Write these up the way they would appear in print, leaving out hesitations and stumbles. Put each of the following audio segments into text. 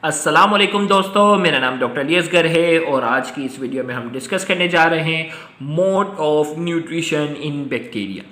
अस्सलाम वालेकुम दोस्तों, मेरा नाम डॉक्टर अली है और आज की इस वीडियो में हम डिस्कस करने जा रहे हैं mode of nutrition in bacteria.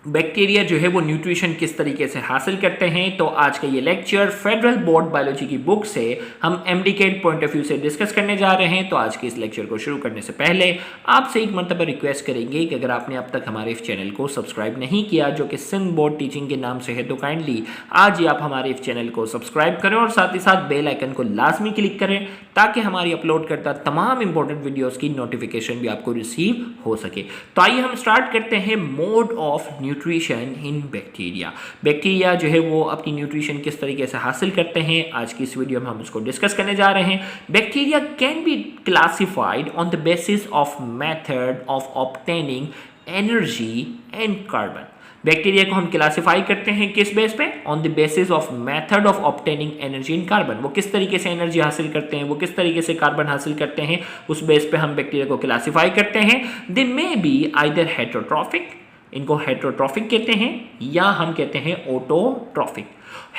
Bacteria जो है वो न्यूट्रिशन किस तरीके से हासिल करते हैं। तो आज का ये लेक्चर फेडरल बोर्ड बायोलॉजी की बुक से हम एमडीकेट पॉइंट ऑफ व्यू से डिस्कस करने जा रहे हैं। तो आज के इस लेक्चर को शुरू करने से पहले आपसे एक मरतबा रिक्वेस्ट करेंगे कि अगर आपने अब तक हमारे इस चैनल को सब्सक्राइब नहीं किया, जो कि सिंध बोर्ड टीचिंग के नाम से है, तो काइंडली आज ही आप हमारे इस चैनल को सब्सक्राइब करें और साथ ही साथ बेल आइकन को लाजमी क्लिक करें ताकि हमारी अपलोड करता तमाम इंपॉर्टेंट वीडियोज़ की नोटिफिकेशन भी आपको रिसीव हो सके। तो आइए हम स्टार्ट करते हैं mode of nutrition in bacteria. Bacteria जो है वो अपनी न्यूट्रिशन किस तरीके से हासिल करते हैं, आज की इस वीडियो में हम उसको डिस्कस करने जा रहे हैं। Bacteria can be classified on the basis of method of obtaining energy and carbon. Bacteria को हम क्लासिफाई करते हैं किस बेस पे? On the basis of method of obtaining energy in carbon. वो किस तरीके से एनर्जी हासिल करते हैं, वो किस तरीके से कार्बन हासिल करते हैं, उस बेस पे हम बैक्टीरिया को क्लासिफाई करते हैं। दे मे बी आइदर हेटेरोट्रॉफिक, इनको हेटेरोट्रॉफिक कहते हैं, या हम कहते हैं ऑटोट्रॉफिक।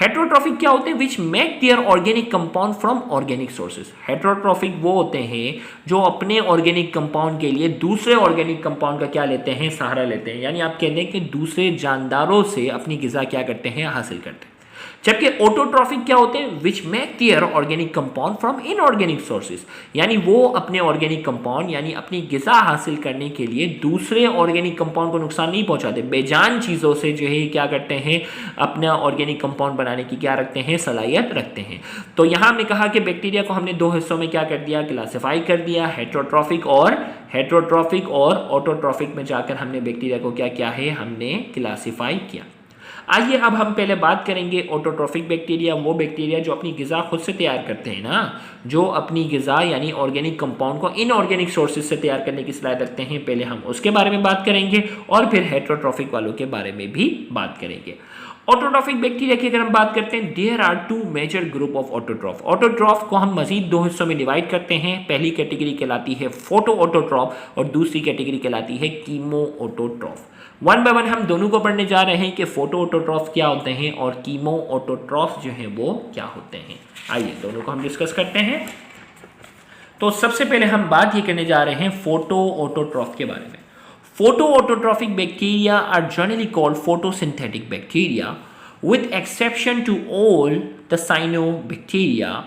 हेटेरोट्रॉफिक क्या होते हैं? Which make their organic compound from organic sources. Heterotrophic वो होते हैं जो अपने ऑर्गेनिक कंपाउंड के लिए दूसरे ऑर्गेनिक कंपाउंड का क्या लेते हैं? सहारा लेते हैं। यानी आप कहते हैं कि दूसरे जानदारों से अपनी ग़िज़ा क्या करते हैं? हासिल करते हैं। जबकि ऑटोट्रॉफिक क्या होते हैं? Which make their organic compound from inorganic sources. यानी वो अपने ऑर्गेनिक कंपाउंड यानी अपनी ग़िज़ा हासिल करने के लिए दूसरे ऑर्गेनिक कंपाउंड को नुकसान नहीं पहुंचाते, बेजान चीज़ों से जो है क्या करते हैं? अपना ऑर्गेनिक कंपाउंड बनाने की क्या रखते हैं? सलाहियत रखते हैं। तो यहाँ हमने कहा कि बैक्टीरिया को हमने दो हिस्सों में क्या कर दिया? क्लासीफाई कर दिया, हेटेरोट्रॉफिक और ऑटोट्रॉफिक में जाकर हमने बैक्टीरिया को क्या किया है? हमने क्लासीफाई किया। आइए अब हम पहले बात करेंगे ऑटोट्रॉफिक बैक्टीरिया, वो बैक्टीरिया जो अपनी ग़िज़ा खुद से तैयार करते हैं ना, जो अपनी ग़िज़ा यानी ऑर्गेनिक कंपाउंड को इनऑर्गेनिक सोर्सेज से तैयार करने की सलाहियत रखते हैं। पहले हम उसके बारे में बात करेंगे और फिर हेटेरोट्रॉफिक वालों के बारे में भी बात करेंगे। ऑटोट्रॉफिक बैक्टीरिया की अगर हम बात करते हैं, there are two major group of autotroph. Autotroph को हम मजीद दो हिस्सों में डिवाइड करते हैं। पहली कैटेगरी कहलाती है फोटो ऑटोट्रॉफ और दूसरी कैटेगरी कहलाती है chemo autotroph. One by one हम दोनों को पढ़ने जा रहे हैं कि फोटो ऑटोट्रॉफ क्या होते हैं और कीमो ऑटोट्रॉफ जो है वो क्या होते हैं। आइए दोनों को हम डिस्कस करते हैं। तो सबसे पहले हम बात ये करने जा रहे हैं फोटो ऑटोट्रॉफ के बारे में। Photo autotrophic bacteria are generally called photosynthetic bacteria with exception to all the cyanobacteria.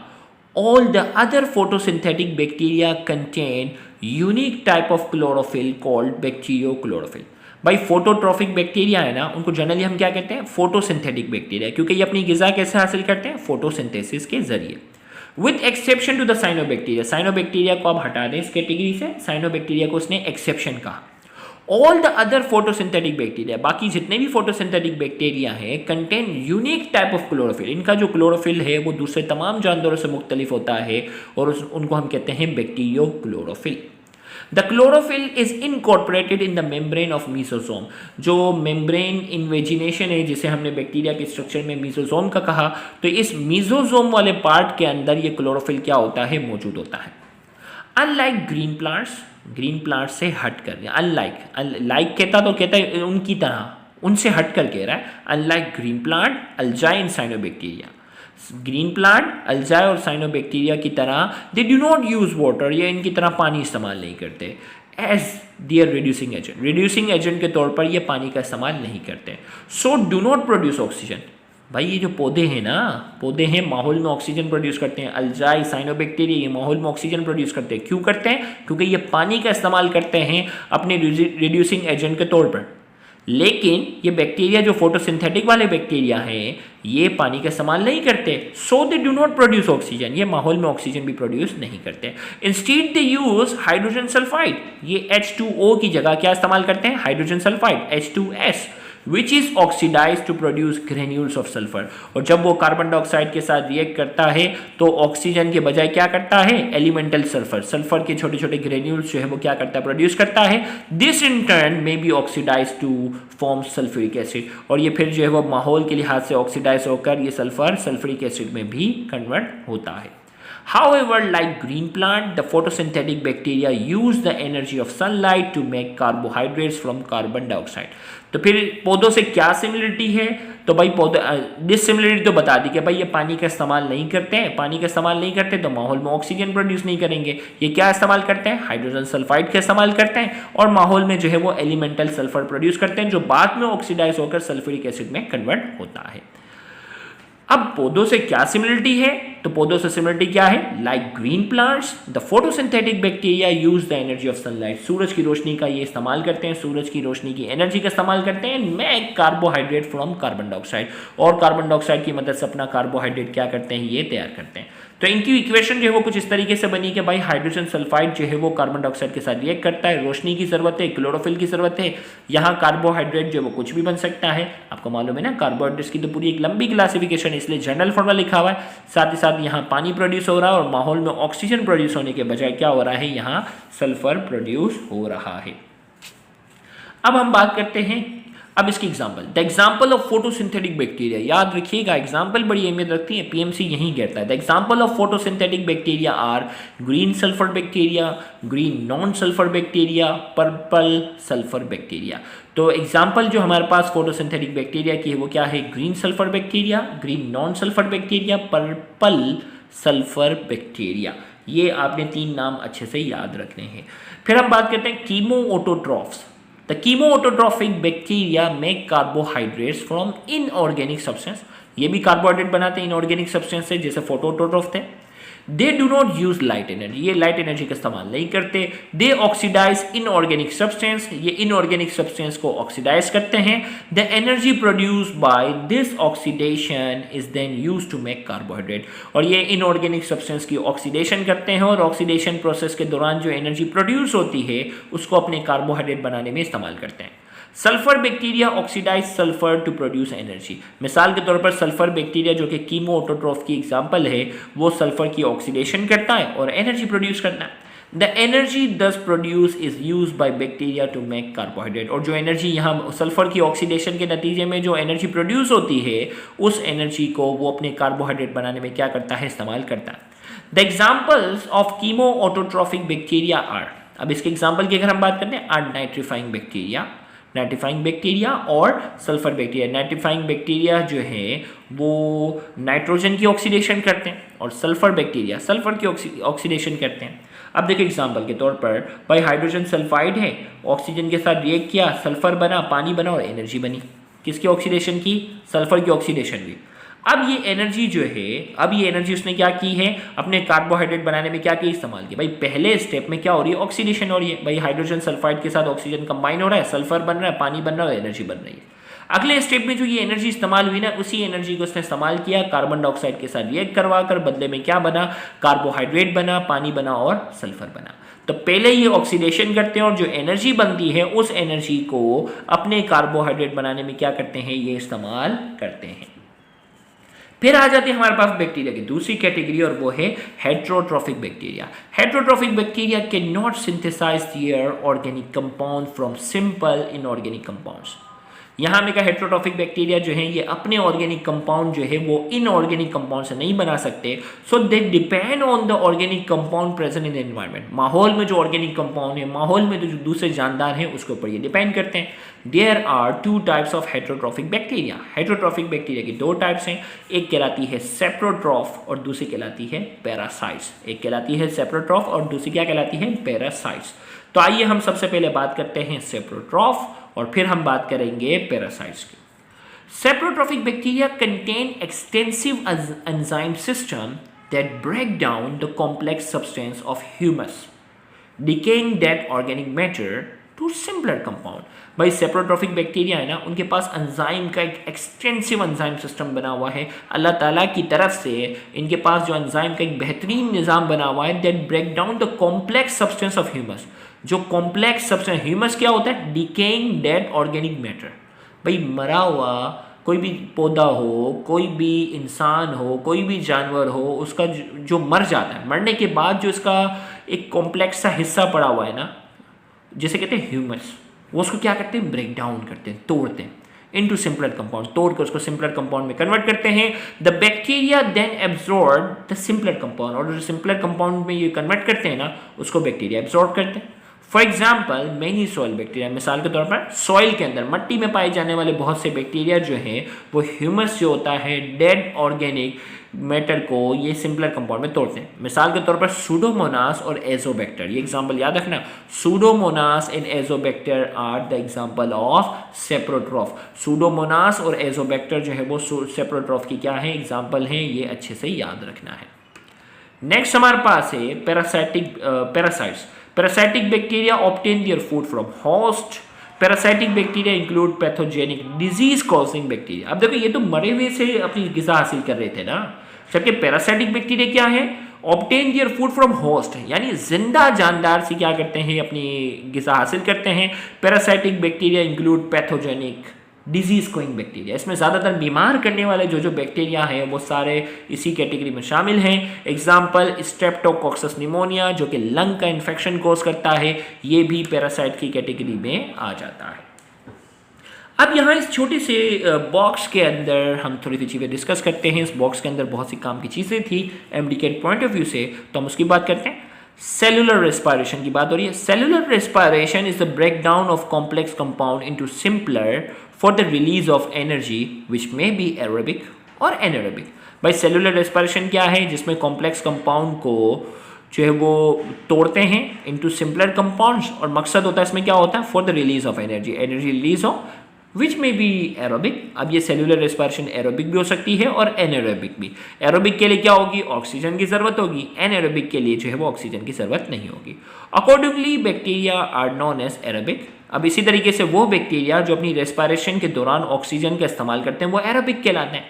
All the other photosynthetic bacteria contain unique type of chlorophyll called bacteriochlorophyll. भाई फोटोट्रॉफिक बैक्टीरिया है ना, उनको जनरली हम क्या कहते हैं? फोटोसिंथेटिक बैक्टीरिया, क्योंकि ये अपनी ग़िज़ा कैसे हासिल करते हैं? फोटोसिंथेसिस के जरिए। With exception to the cyanobacteria, cyanobacteria को आप हटा दें इस कैटेगरी से, साइनोबैक्टीरिया को उसने एक्सेप्शन कहा। All the other photosynthetic bacteria, बाकी जितने भी फोटोसिंथेटिक बैक्टीरिया हैं, contain unique type of chlorophyll. इनका जो क्लोरोफिल है वो दूसरे तमाम जानवरों से मुख्तलिफ होता है और उनको हम कहते हैं bacteriochlorophyll. The chlorophyll is incorporated in the membrane of mesosome. जो मेम्ब्रेन इन्वेजिनेशन है, जिसे हमने बैक्टीरिया के स्ट्रक्चर में मीसोसोम का कहा, तो इस मीसोसोम वाले पार्ट के अंदर ये क्लोरोफिल क्या होता है? मौजूद होता है। Unlike green plants, green plant से हट कर, अनलाइक कहता तो कहता है उनकी तरह, उनसे हट कर कह रहा है। Unlike green plant, algae and cyanobacteria, green plant, algae और साइनोबैक्टीरिया की तरह, they do not use water, या इनकी तरह पानी इस्तेमाल नहीं करते as their reducing agent, reducing agent के तौर पर ये पानी का इस्तेमाल नहीं करते। So do not produce oxygen. भाई ये जो पौधे हैं ना, पौधे हैं माहौल में ऑक्सीजन प्रोड्यूस करते हैं। अल्जाई, साइनोबैक्टीरिया ये माहौल में ऑक्सीजन प्रोड्यूस करते हैं। क्यों करते हैं? क्योंकि ये पानी का इस्तेमाल करते हैं अपने रिड्यूसिंग एजेंट के तौर पर। लेकिन ये बैक्टीरिया जो फोटोसिंथेटिक वाले बैक्टीरिया हैं, ये पानी का इस्तेमाल नहीं करते। So they do not produce oxygen, ये माहौल में ऑक्सीजन भी प्रोड्यूस नहीं करते। Instead they use hydrogen sulphide, ये H2O की जगह क्या इस्तेमाल करते हैं? Hydrogen sulphide, H2S, which is oxidise to produce granules of sulphur. और जब वो कार्बन डाइऑक्साइड के साथ रिएक्ट करता है तो ऑक्सीजन के बजाय क्या करता है? एलिमेंटल सल्फर, सल्फर के छोटे छोटे ग्रेन्यूल्स जो है वो क्या करता है? प्रोड्यूस करता है। This in turn may be oxidize to form sulphuric acid, और ये फिर जो है वो माहौल के लिहाज से ऑक्सीडाइज होकर ये सल्फर सल्फ्यूरिक एसिड में भी कन्वर्ट होता है। However, like green plant, the photosynthetic bacteria use the energy of sunlight to make carbohydrates from carbon dioxide. तो फिर पौधों से क्या सिमिलरिटी है? तो भाई पौधे डिसिमिलरिटी तो बता दी कि भाई ये पानी का इस्तेमाल नहीं करते हैं, पानी का इस्तेमाल नहीं करते तो माहौल में ऑक्सीजन प्रोड्यूस नहीं करेंगे। ये क्या इस्तेमाल करते हैं? हाइड्रोजन सल्फाइड का इस्तेमाल करते हैं और माहौल में जो है वो एलिमेंटल सल्फर प्रोड्यूस करते हैं जो बाद में ऑक्सीडाइज होकर सल्फ्यूरिक एसिड में कन्वर्ट होता है। अब पौधों से क्या सिमिलरिटी है? तो पौधों से सिमिलरिटी क्या है? Like green plants, the photosynthetic bacteria use the energy of sunlight, सूरज की रोशनी का ये इस्तेमाल करते हैं, सूरज की रोशनी की एनर्जी का इस्तेमाल करते हैं, make carbohydrate from carbon dioxide, और कार्बन डाइऑक्साइड की मदद से अपना कार्बोहाइड्रेट क्या करते हैं? ये तैयार करते हैं। तो इनकी इक्वेशन जो है वो कुछ इस तरीके से बनी कि भाई हाइड्रोजन सल्फाइड जो है वो कार्बन डाइऑक्साइड के साथ रिएक्ट करता है, रोशनी की जरूरत है, क्लोरोफिल की जरूरत है, यहाँ कार्बोहाइड्रेट जो है वो कुछ भी बन सकता है। आपको मालूम है ना कार्बोहाइड्रेट्स की तो पूरी एक लंबी क्लासिफिकेशन है, इसलिए जनरल फॉर्मूला लिखा हुआ है। साथ ही साथ यहाँ पानी प्रोड्यूस हो रहा है और माहौल में ऑक्सीजन प्रोड्यूस होने के बजाय क्या हो रहा है? यहाँ सल्फर प्रोड्यूस हो रहा है। अब हम बात करते हैं अब इसकी example, the example of photosynthetic bacteria. याद रखिएगा एग्जाम्पल बड़ी अहमियत रखती है, पीएमसी यही कहता है। The example of photosynthetic bacteria are green sulphur bacteria, green non sulphur bacteria, purple sulphur bacteria. तो एग्जाम्पल जो हमारे पास फोटोसिंथेटिक बैक्टीरिया की है वो क्या है? Green sulphur bacteria, green non sulphur bacteria, purple sulphur bacteria. ये आपने 3 नाम अच्छे से याद रखने हैं। फिर हम बात करते हैं कीमोऑटोट्रॉफ्स। The chemoautotrophic bacteria make carbohydrates from inorganic substance। ये भी कार्बोहाइड्रेट बनाते हैं इनऑर्गेनिक सब्सटेंस से, जैसे फोटोऑटोट्रॉफ थे। They do not use light energy, ये लाइट एनर्जी का इस्तेमाल नहीं करते। दे ऑक्सीडाइज इनऑर्गेनिक सब्सटेंस, ये इनऑर्गेनिक सब्सटेंस को ऑक्सीडाइज करते हैं। The energy produce by this oxidation is then use to make carbohydrate, और ये इनऑर्गेनिक सब्सटेंस की ऑक्सीडेशन करते हैं और ऑक्सीडेशन प्रोसेस के दौरान जो एनर्जी प्रोड्यूस होती है उसको अपने कार्बोहाइड्रेट बनाने में इस्तेमाल करते हैं। Sulphur bacteria oxidize sulphur to produce energy. मिसाल के तौर पर सल्फर बैक्टीरिया जो कि कीमोऑटोट्रॉफ की एग्जांपल है, वो सल्फर की ऑक्सीडेशन करता है और एनर्जी प्रोड्यूस करता है। The energy thus produce is use by bacteria to make carbohydrate, और जो एनर्जी यहाँ सल्फर की ऑक्सीडेशन के नतीजे में जो एनर्जी प्रोड्यूस होती है उस एनर्जी को वो अपने कार्बोहाइड्रेट बनाने में क्या करता है? इस्तेमाल करता है। The examples of chemoautotrophic bacteria are, अब इसके एग्जाम्पल की अगर हम बात करते हैं, are nitrifying bacteria, nitrifying bacteria और सल्फर बैक्टीरिया। नाइट्रीफाइंग बैक्टीरिया जो है वो नाइट्रोजन की ऑक्सीडेशन करते हैं और सल्फर बैक्टीरिया सल्फर की ऑक्सीडेशन करते हैं। अब देखिए एग्जांपल के तौर पर भाई हाइड्रोजन सल्फाइड है, ऑक्सीजन के साथ रिएक्ट किया, सल्फर बना, पानी बना और एनर्जी बनी। किसकी ऑक्सीडेशन की? सल्फर की ऑक्सीडेशन की। अब ये एनर्जी जो है, अब ये एनर्जी उसने क्या की है? अपने कार्बोहाइड्रेट बनाने में क्या की? इस्तेमाल की। भाई पहले स्टेप में क्या हो रही है? ऑक्सीडेशन हो रही है। भाई हाइड्रोजन सल्फाइड के साथ ऑक्सीजन कंबाइन हो रहा है, सल्फर बन रहा है, पानी बन रहा है और एनर्जी बन रही है। अगले स्टेप में जो ये एनर्जी इस्तेमाल हुई ना, उसी एनर्जी को उसने इस्तेमाल किया कार्बन डाइऑक्साइड के साथ रिएक्ट करवा कर, बदले में क्या बना? कार्बोहाइड्रेट बना, पानी बना और सल्फर बना। तो पहले ये ऑक्सीडेशन करते हैं और जो एनर्जी बनती है उस एनर्जी को अपने कार्बोहाइड्रेट बनाने में क्या करते हैं? ये इस्तेमाल करते हैं। फिर आ जाती है हमारे पास बैक्टीरिया की दूसरी कैटेगरी और वो है heterotrophic bacteria. Heterotrophic bacteria can not synthesize their organic compound from simple inorganic compounds. यहाँ में का हेट्रोट्रॉफिक बैक्टीरिया जो है ये अपने ऑर्गेनिक कंपाउंड जो है वो इनऑर्गेनिक कंपाउंड से नहीं बना सकते। So they depend on the organic compound present in the environment. माहौल में जो ऑर्गेनिक कंपाउंड है, माहौल में जो दूसरे जानदार हैं उसके ऊपर ये डिपेंड करते हैं। There are 2 types of heterotrophic bacteria. Heterotrophic bacteria की 2 टाइप्स हैं, एक कहलाती है सेप्रोट्रॉफ और दूसरी कहलाती है पैरासाइट्स। एक कहलाती है सेप्रोट्रॉफ और दूसरी क्या कहलाती है? पैरासाइट्स। तो आइए हम सबसे पहले बात करते हैं सेप्रोट्रॉफ और फिर हम बात करेंगे पैरासाइट्स की। Saprotrophic bacteria contain extensive enzyme system that break down the complex substance of humus, decaying that organic matter to simpler compound. भाई सेप्रोट्रॉफिक बैक्टीरिया है ना, उनके पास एंजाइम का एक एक्सटेंसिव एंजाइम सिस्टम बना हुआ है। अल्लाह ताला की तरफ से इनके पास जो एंजाइम का एक बेहतरीन निज़ाम बना हुआ है that break down the complex substance of humus. जो कॉम्प्लेक्स सब्सटेंस, ह्यूमस क्या होता है? Decaying dead organic matter. भाई मरा हुआ कोई भी पौधा हो, कोई भी इंसान हो, कोई भी जानवर हो, उसका जो मर जाता है, मरने के बाद जो इसका एक कॉम्प्लेक्स सा हिस्सा पड़ा हुआ है ना, जिसे कहते हैं ह्यूमस, वो उसको क्या करते हैं? ब्रेक डाउन करते हैं, तोड़ते हैं। इनटू सिंपलर कंपाउंड, तोड़कर उसको सिंपलर कंपाउंड में कन्वर्ट करते हैं। The bacteria then absorb the simpler compound, और जो सिंपलर कंपाउंड में ये कन्वर्ट करते हैं ना, उसको बैक्टीरिया एब्जॉर्ब करते हैं। For example many soil bacteria, मिसाल के तौर पर सॉइल के अंदर मट्टी में पाए जाने वाले बहुत से बैक्टीरिया जो हैं वो ह्यूमस जो होता है डेड ऑर्गेनिक मैटर को ये सिंपलर कंपाउंड में तोड़ते हैं। मिसाल के तौर पर सूडोमोनास और एजोबैक्टर, ये एग्जांपल याद रखना, Pseudomonas and Azotobacter are the example of saprotroph. Pseudomonas और एजोबैक्टर जो है वो सेप्रोट्रॉफ की क्या है, एग्जांपल हैं, ये अच्छे से याद रखना है। नेक्स्ट हमारे पास है parasites. Parasitic bacteria obtain their food from host. Parasitic bacteria include pathogenic disease causing bacteria. अब देखो ये तो मरे हुए से अपनी ग़िज़ा हासिल कर रहे थे ना, जबकि पैरासाइटिक बैक्टीरिया क्या है, obtain their food from host, यानी जिंदा जानदार से क्या करते हैं, अपनी ग़िज़ा हासिल करते हैं। Parasitic bacteria include pathogenic disease causing bacteria, इसमें ज़्यादातर बीमार करने वाले जो बैक्टीरिया हैं वो सारे इसी कैटेगरी में शामिल हैं। एग्जाम्पल स्ट्रेप्टोकोकस निमोनिया जो कि लंग का इन्फेक्शन कोज करता है, ये भी पैरासाइट की कैटेगरी में आ जाता है। अब यहाँ इस छोटे से बॉक्स के अंदर हम थोड़ी सी चीज़ें डिस्कस करते हैं। इस बॉक्स के अंदर बहुत सी काम की चीज़ें थी एमडी के पॉइंट ऑफ व्यू से, तो हम उसकी बात करते हैं। सेलुलर रेस्पिरेशन की बात हो रही है। Cellular respiration is the breakdown of complex compound into simpler for the release of energy which may be aerobic और एनारोबिक। भाई सेलुलर रेस्पिरेशन क्या है, जिसमें कॉम्प्लेक्स कंपाउंड को जो है वो तोड़ते हैं इनटू सिंपलर कंपाउंड्स, और मकसद होता है इसमें क्या होता है, for the release of energy, energy release हो विच में बी एरोबिक। अब ये सेलुलर रेस्पिरेशन एरोबिक भी हो सकती है और एनारोबिक भी। एरोबिक के लिए क्या होगी, ऑक्सीजन की जरूरत होगी, एनारोबिक के लिए जो है वो ऑक्सीजन की जरूरत नहीं होगी। Accordingly bacteria are known as aerobic. अब इसी तरीके से वो बैक्टीरिया जो अपनी रेस्पिरेशन के दौरान ऑक्सीजन का इस्तेमाल करते हैं वो एरोबिक कहलाते हैं।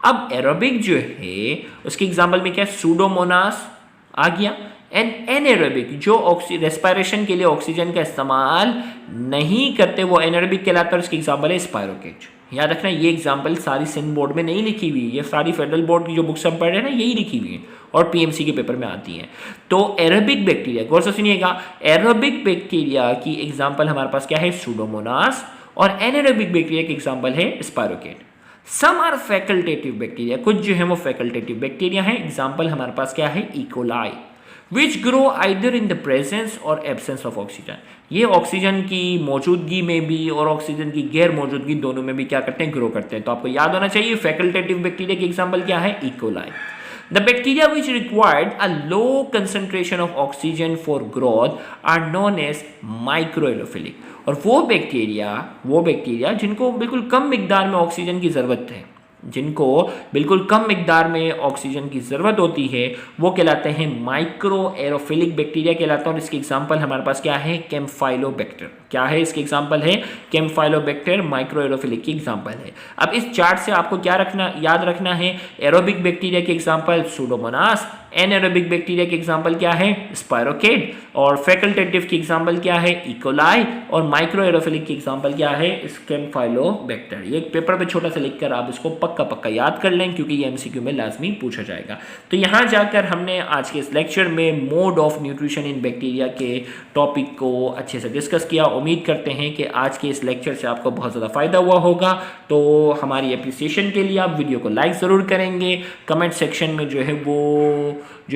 अब एरोबिक जो है उसके एग्जाम्पल में क्या है, सूडोमोनास आ गया, एंड एनारोबिक जो रेस्पिरेशन के लिए ऑक्सीजन का इस्तेमाल नहीं करते वो एनारोबिक कहलाता है। उसकी एग्जाम्पल है स्पायरोकेट। याद रखना ये एग्जाम्पल सारी सिंध बोर्ड में नहीं लिखी हुई, ये सारी फेडरल बोर्ड की जो बुक्स हम पढ़ रहे हैं ना यही लिखी हुई है और पीएमसी के पेपर में आती हैं। तो एरोबिक बैक्टीरिया, गौर से सुनिएगा, एरोबिक बैक्टीरिया की एग्जाम्पल हमारे पास क्या है, सूडोमोनास, और एनारोबिक बैक्टीरिया की एग्जाम्पल है स्पायरोकेट। सम आर फैकल्टेटिव बैक्टीरिया, कुछ जो है वो फैकल्टेटिव बैक्टीरिया है। एग्जाम्पल हमारे पास क्या है, E coli, which grow either in the presence और एब्सेंस ऑफ ऑक्सीजन। ये ऑक्सीजन की मौजूदगी में भी और ऑक्सीजन की गैर मौजूदगी दोनों में भी क्या करते हैं, ग्रो करते हैं। तो आपको याद होना चाहिए फैकल्टेटिव बैक्टीरिया की एग्जाम्पल क्या है, E coli. The bacteria which required a low concentration of oxygen for growth are known as microaerophilic। और वो बैक्टीरिया जिनको बिल्कुल कम मिकदार में ऑक्सीजन की ज़रूरत है, जिनको बिल्कुल कम मिकदार में ऑक्सीजन की ज़रूरत होती है, वो कहलाते हैं माइक्रो एरोफिलिक बैक्टीरिया कहलाता है। और इसकी एग्जांपल हमारे पास क्या है, कैम्फाइलोबैक्टर। क्या है इसकी एग्जांपल है, कैम्फाइलोबैक्टर, माइक्रो एरोफिलिक की एग्जांपल है। अब इस चार्ट से आपको क्या याद रखना है, एरोबिक बैक्टीरिया की एग्जांपल सूडोमोनास, एनारोबिक बैक्टीरिया की एग्जांपल क्या है, स्पायरोकेट, और फैकल्टेटिव की एग्जांपल क्या है, इकोलाई, और माइक्रो एरोफिलिक की एग्जांपल क्या है, कैम्फाइलोबैक्टर। ये पेपर पे छोटा सा लिखकर आप इसको पक्का याद कर लें क्योंकि ये एमसीक्यू में लाजमी पूछा जाएगा। तो यहाँ जाकर हमने आज के इस लेक्चर में mode of nutrition in bacteria के टॉपिक को अच्छे से डिस्कस किया। उम्मीद करते हैं कि आज के इस लेक्चर से आपको बहुत ज़्यादा फ़ायदा हुआ होगा। तो हमारी एप्रिसिएशन के लिए आप वीडियो को लाइक ज़रूर करेंगे, कमेंट सेक्शन में जो है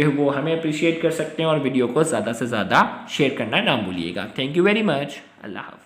वो हमें अप्रिशिएट कर सकते हैं, और वीडियो को ज़्यादा से ज़्यादा शेयर करना ना भूलिएगा। Thank you very much. अल्लाह हाफ़िज़।